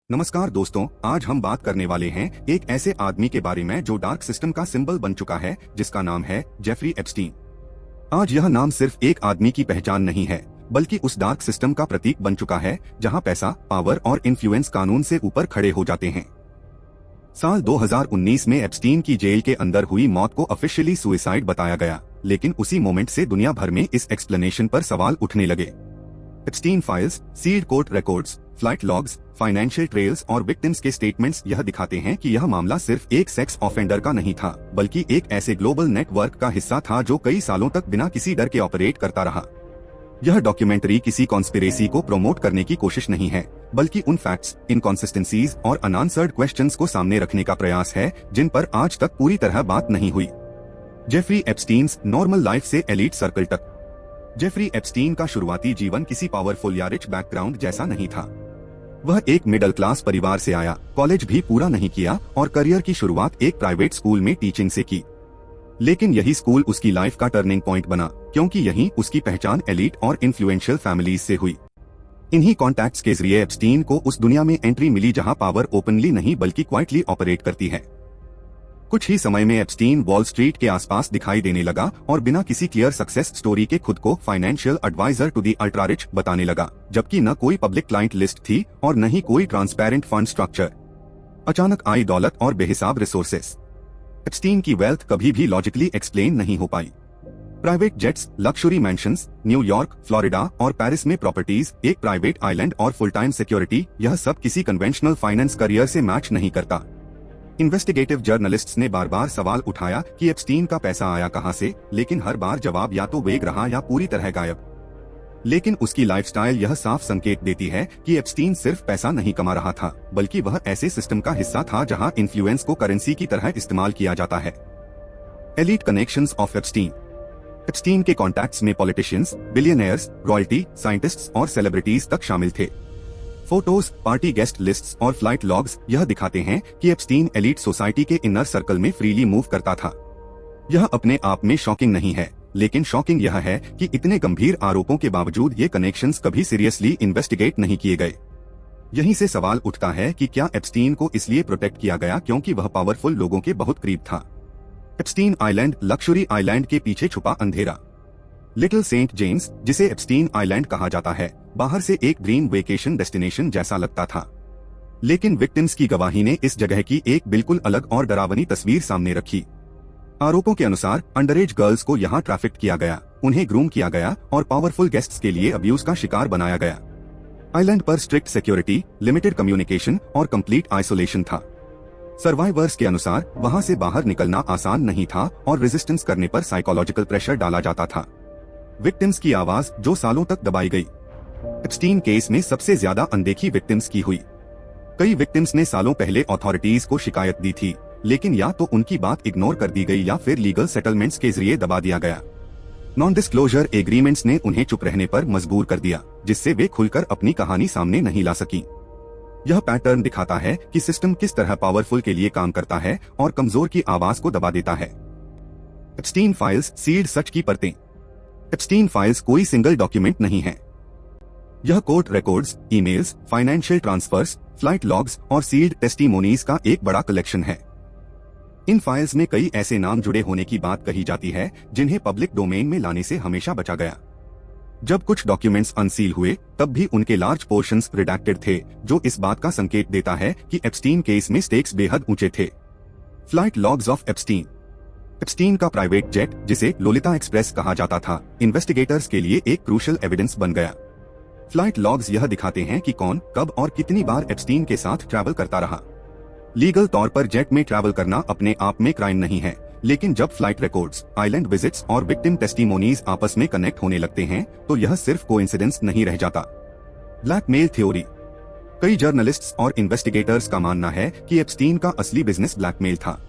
नमस्कार दोस्तों, आज हम बात करने वाले हैं एक ऐसे आदमी के बारे में जो डार्क सिस्टम का सिंबल बन चुका है, जिसका नाम है जेफरी एप्स्टीन। आज यह नाम सिर्फ एक आदमी की पहचान नहीं है, बल्कि उस डार्क सिस्टम का प्रतीक बन चुका है जहां पैसा, पावर और इन्फ्लुएंस कानून से ऊपर खड़े हो जाते हैं। साल 2019 में एप्स्टीन की जेल के अंदर हुई मौत को ऑफिशियली सुसाइड बताया गया, लेकिन उसी मोमेंट से दुनिया भर में इस एक्सप्लेनेशन पर सवाल उठने लगे। Epstein files, sealed court records, flight logs, financial trails और विक्टिम्स के स्टेटमेंट्स यह दिखाते हैं कि यह मामला सिर्फ एक सेक्स ऑफेंडर का नहीं था, बल्कि एक ऐसे ग्लोबल नेटवर्क का हिस्सा था जो कई सालों तक बिना किसी डर के ऑपरेट करता रहा। यह डॉक्यूमेंट्री किसी कॉन्स्पिरेसी को प्रमोट करने की कोशिश नहीं है, बल्कि उन फैक्ट्स, इनकॉन्सिस्टेंसीज और अनआंसर्ड क्वेश्चंस को सामने रखने का प्रयास है जिन पर आज तक पूरी तरह बात नहीं हुई। जेफरी एप्स्टीन्स नॉर्मल लाइफ से एलीट सर्कल तक। जेफरी एप्स्टीन का शुरुआती जीवन किसी पावरफुल या रिच बैकग्राउंड जैसा नहीं था। वह एक मिडिल क्लास परिवार से आया, कॉलेज भी पूरा नहीं किया और करियर की शुरुआत एक प्राइवेट स्कूल में टीचिंग से की। लेकिन यही स्कूल उसकी लाइफ का टर्निंग पॉइंट बना, क्योंकि यहीं उसकी पहचान एलीट और इन्फ्लुएंशियल फैमिलीज से हुई। इन्हीं कॉन्टैक्ट्स के जरिए एप्स्टीन को उस दुनिया में एंट्री मिली जहां पावर ओपनली नहीं बल्कि क्वाइटली ऑपरेट करती है। कुछ ही समय में एप्स्टीन वॉल स्ट्रीट के आसपास दिखाई देने लगा और बिना किसी क्लियर सक्सेस स्टोरी के खुद को financial adviser to the ultra rich बताने लगा, जबकि न कोई पब्लिक क्लाइंट लिस्ट थी और न ही कोई ट्रांसपेरेंट फंड स्ट्रक्चर। अचानक आई दौलत और बेहिसाब रिसोर्सेस। एप्स्टीन की वेल्थ कभी भी लॉजिकली एक्सप्लेन नहीं हो पाई। Private jets, luxury mansions, New York, Florida और पेरिस में प्रॉपर्टीज, एक प्राइवेट आइलैंड और फुल टाइम सिक्योरिटी, यह सब किसी कन्वेंशनल फाइनेंस करियर से मैच नहीं करता। इन्वेस्टिगेटिव जर्नलिस्ट्स ने बार बार सवाल उठाया कि एप्स्टीन का पैसा आया कहां से, लेकिन हर बार जवाब या तो वेग रहा या पूरी तरह गायब। लेकिन उसकी लाइफस्टाइल यह साफ संकेत देती है कि एप्स्टीन सिर्फ पैसा नहीं कमा रहा था, बल्कि वह ऐसे सिस्टम का हिस्सा था जहां इन्फ्लुएंस को करेंसी की तरह इस्तेमाल किया जाता है। Elite connections of Epstein. Epstein के कॉन्टैक्ट्स में पॉलिटिशियंस, बिलियनियर्स, रॉयल्टी, साइंटिस्ट्स और सेलिब्रिटीज तक शामिल थे। फोटोज, पार्टी गेस्ट लिस्ट्स और फ्लाइट लॉग्स यह दिखाते हैं कि एप्स्टीन एलीट सोसाइटी के इनर सर्कल में फ्रीली मूव करता था। यह अपने आप में शॉकिंग नहीं है, लेकिन शॉकिंग यह है कि इतने गंभीर आरोपों के बावजूद ये कनेक्शंस कभी सीरियसली इन्वेस्टिगेट नहीं किए गए। यहीं से सवाल उठता है कि क्या एप्स्टीन को इसलिए प्रोटेक्ट किया गया क्योंकि वह पावरफुल लोगों के बहुत करीब था। एप्स्टीन आइलैंड, लक्सुरी आइलैंड के पीछे छुपा अंधेरा। लिटिल सेंट जेम्स, जिसे एप्स्टीन आइलैंड कहा जाता है, बाहर से एक ड्रीम वेकेशन डेस्टिनेशन जैसा लगता था, लेकिन विक्टिम्स की गवाही ने इस जगह की एक बिल्कुल अलग और डरावनी तस्वीर सामने रखी। आरोपों के अनुसार अंडरएज गर्ल्स को यहाँ ट्रैफिक किया गया, उन्हें ग्रूम किया गया और पावरफुल गेस्ट्स के लिए अब्यूज का शिकार बनाया गया। आइलैंड पर स्ट्रिक्ट सिक्योरिटी, लिमिटेड कम्युनिकेशन और कंप्लीट आइसोलेशन था। सर्वाइवर्स के अनुसार वहां से बाहर निकलना आसान नहीं था और रेजिस्टेंस करने पर साइकोलॉजिकल प्रेशर डाला जाता था। विक्टिम्स की आवाज जो सालों तक दबाई गई। एप्स्टीन केस में सबसे ज्यादा अनदेखी विक्टिम्स की हुई। कई विक्टिम्स ने सालों पहले अथॉरिटीज को शिकायत दी थी, लेकिन या तो उनकी बात इग्नोर कर दी गई या फिर लीगल सेटलमेंट्स के जरिए दबा दिया गया। नॉन डिस्क्लोजर एग्रीमेंट्स ने उन्हें चुप रहने पर मजबूर कर दिया, जिससे वे खुलकर अपनी कहानी सामने नहीं ला सकी। यह पैटर्न दिखाता है कि सिस्टम किस तरह पावरफुल के लिए काम करता है और कमजोर की आवाज को दबा देता है। एप्स्टीन फाइल्स, सील्ड सच की परतें। एप्स्टीन फाइल्स कोई सिंगल डॉक्यूमेंट नहीं है। यह court records, emails, financial transfers, flight logs और सील्ड टेस्टिमोनीज का एक बड़ा कलेक्शन है। इन फाइल्स में कई ऐसे नाम जुड़े होने की बात कही जाती है जिन्हें पब्लिक डोमेन में लाने से हमेशा बचा गया। जब कुछ डॉक्यूमेंट्स अनसील हुए, तब भी उनके लार्ज पोर्शंस रिडैक्टेड थे, जो इस बात का संकेत देता है कि एप्स्टीन केस में स्टेक्स बेहद ऊंचे थे। Flight logs of Epstein. Epstein का प्राइवेट जेट, जिसे लोलिता एक्सप्रेस कहा जाता था, इन्वेस्टिगेटर्स के लिए एक क्रूशियल एविडेंस बन गया। फ्लाइट लॉग्स यह दिखाते हैं कि कौन, कब और कितनी बार एप्स्टीन के साथ ट्रैवल करता रहा। लीगल तौर पर जेट में ट्रैवल करना अपने आप में क्राइम नहीं है, लेकिन जब फ्लाइट रिकॉर्ड्स, आइलैंड विजिट्स और विक्टिम टेस्टिमोनीज आपस में कनेक्ट होने लगते हैं, तो यह सिर्फ कोइंसिडेंस नहीं रह जाता। Blackmail theory. कई जर्नलिस्ट्स और इन्वेस्टिगेटर्स का मानना है कि एप्स्टीन का असली बिजनेस ब्लैकमेल था।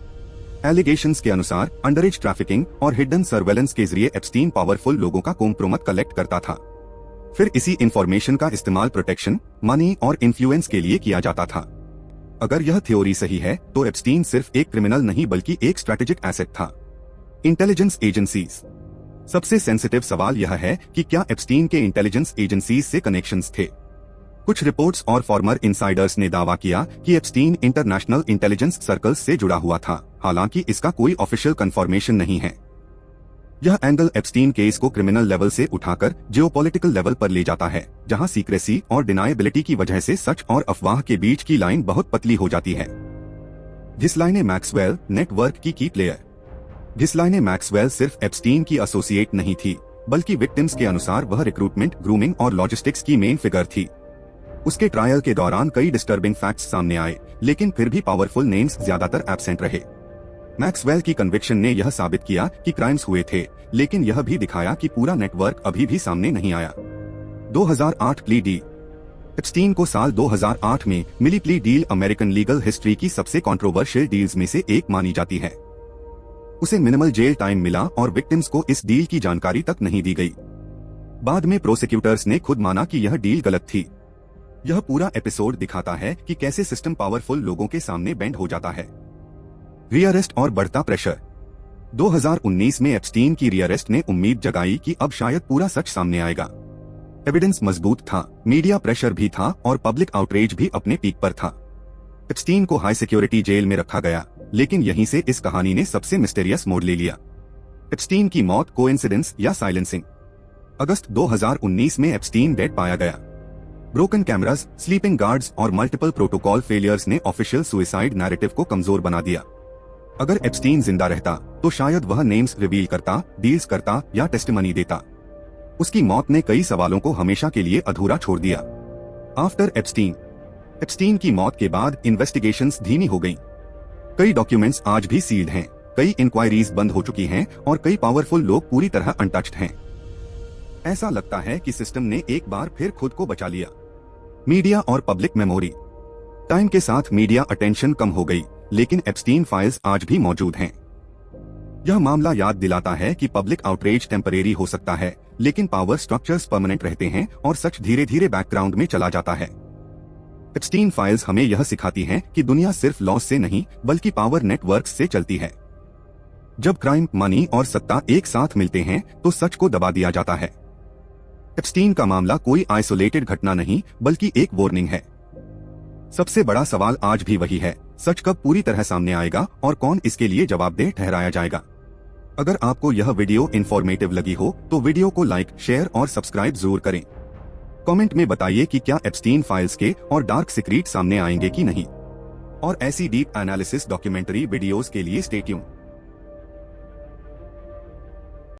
एलिगेशंस के अनुसार अंडरएज ट्रैफिकिंग और हिडन सर्वेलेंस के जरिए एप्स्टीन पावरफुल लोगों का कॉम्प्रोमत कलेक्ट करता था। फिर इसी इंफॉर्मेशन का इस्तेमाल प्रोटेक्शन, मनी और इन्फ्लुएंस के लिए किया जाता था। अगर यह थ्योरी सही है, तो एप्स्टीन सिर्फ एक क्रिमिनल नहीं बल्कि एक स्ट्रैटेजिक एसेट था। Intelligence agencies. सबसे सेंसिटिव सवाल यह है कि क्या एप्स्टीन के इंटेलिजेंस एजेंसीज से कनेक्शंस थे। कुछ रिपोर्ट्स और फॉर्मर इनसाइडर्स ने दावा किया कि एप्स्टीन इंटरनेशनल इंटेलिजेंस सर्कल्स से जुड़ा हुआ था, हालांकि इसका कोई ऑफिशियल कंफर्मेशन नहीं है। यह एंगल एप्स्टीन केस को क्रिमिनल लेवल से उठाकर जियोपॉलिटिकल लेवल पर ले जाता है, जहां सीक्रेसी और डिनायबिलिटी की वजह से सच और अफवाह के बीच की लाइन बहुत पतली हो जाती है। घिसलाइने मैक्सवेल नेटवर्क की प्लेयर। घिसलाइने मैक्सवेल सिर्फ एप्स्टीन की एसोसिएट नहीं थी, बल्कि विक्टिम्स के अनुसार वह रिक्रूटमेंट, ग्रूमिंग और लॉजिस्टिक्स की मेन फिगर थी। उसके ट्रायल के दौरान कई डिस्टर्बिंग फैक्ट्स सामने आए, लेकिन फिर भी पावरफुल नेम्स ज्यादातर एब्सेंट रहे। मैक्सवेल की कन्विक्शन ने यह साबित किया कि क्राइम्स हुए थे, लेकिन यह भी दिखाया कि पूरा नेटवर्क अभी भी सामने नहीं आया। 2008 प्ली डील। एप्स्टीन को साल 2008 में मिली plea deal American legal history की सबसे कंट्रोवर्शियल डील्स में से एक मानी जाती है। उसे मिनिमल जेल टाइम मिला और विक्टिम्स को इस डील की जानकारी तक नहीं दी गई। बाद में प्रोसिक्यूटर्स ने खुद माना कि यह डील गलत थी। यह पूरा एपिसोड दिखाता है कि कैसे सिस्टम पावरफुल लोगों के सामने बेंड हो जाता है। रीअरेस्ट और बढ़ता प्रेशर। 2019 में एप्स्टीन की रीअरेस्ट ने उम्मीद जगाई कि अब शायद पूरा सच सामने आएगा। एविडेंस मजबूत था, मीडिया प्रेशर भी था और पब्लिक आउटरीच भी अपने पीक पर था। एप्स्टीन को हाई सिक्योरिटी जेल में रखा गया, लेकिन यहीं से इस कहानी ने सबसे मिस्टीरियस मोड़ ले लिया। एप्स्टीन की मौत कोइंसिडेंस या साइलेंसिंग। अगस्त 2019 में एप्स्टीन डेड पाया गया। ब्रोकन कैमरास, स्लीपिंग गार्ड्स और मल्टीपल प्रोटोकॉल फेलियर्स ने ऑफिशियल सुसाइड नैरेटिव को कमजोर बना दिया। अगर एप्स्टीन जिंदा रहता तो शायद वह नेम्स रिवील करता, डील्स करता या टेस्टिमनी देता। उसकी मौत ने कई सवालों को हमेशा के लिए अधूरा छोड़ दिया। After Epstein. एप्स्टीन की मौत के बाद इन्वेस्टिगेशंस धीमी हो गईं। कई डॉक्यूमेंट्स आज भी सील्ड हैं, कई इंक्वायरीज बंद हो चुकी हैं और कई पावरफुल लोग पूरी तरह अनटच्ड हैं। ऐसा लगता है कि सिस्टम ने एक बार फिर खुद को बचा लिया। मीडिया और पब्लिक मेमोरी। टाइम के साथ मीडिया अटेंशन कम हो गई, लेकिन एप्स्टीन फाइल्स आज भी मौजूद हैं। यह मामला याद दिलाता है कि पब्लिक आउटरीच टेम्परेरी हो सकता है, लेकिन पावर स्ट्रक्चर्स परमानेंट रहते हैं और सच धीरे धीरे बैकग्राउंड में चला जाता है। एप्स्टीन फाइल्स हमें यह सिखाती हैं कि दुनिया सिर्फ लॉस से नहीं, बल्कि पावर नेटवर्क्स से चलती है। जब क्राइम, मनी और सत्ता एक साथ मिलते हैं तो सच को दबा दिया जाता है। एप्स्टीन का मामला कोई आइसोलेटेड घटना नहीं, बल्कि एक वार्निंग है। सबसे बड़ा सवाल आज भी वही है, सच कब पूरी तरह सामने आएगा और कौन इसके लिए जवाबदेह ठहराया जाएगा। अगर आपको यह वीडियो इंफॉर्मेटिव लगी हो तो वीडियो को लाइक, शेयर और सब्सक्राइब जरूर करें। कमेंट में बताइए कि क्या एप्स्टीन फाइल्स के और डार्क सीक्रेट सामने आएंगे कि नहीं। और ऐसी डीप एनालिसिस डॉक्यूमेंट्री वीडियोस के लिए स्टे ट्यून्ड।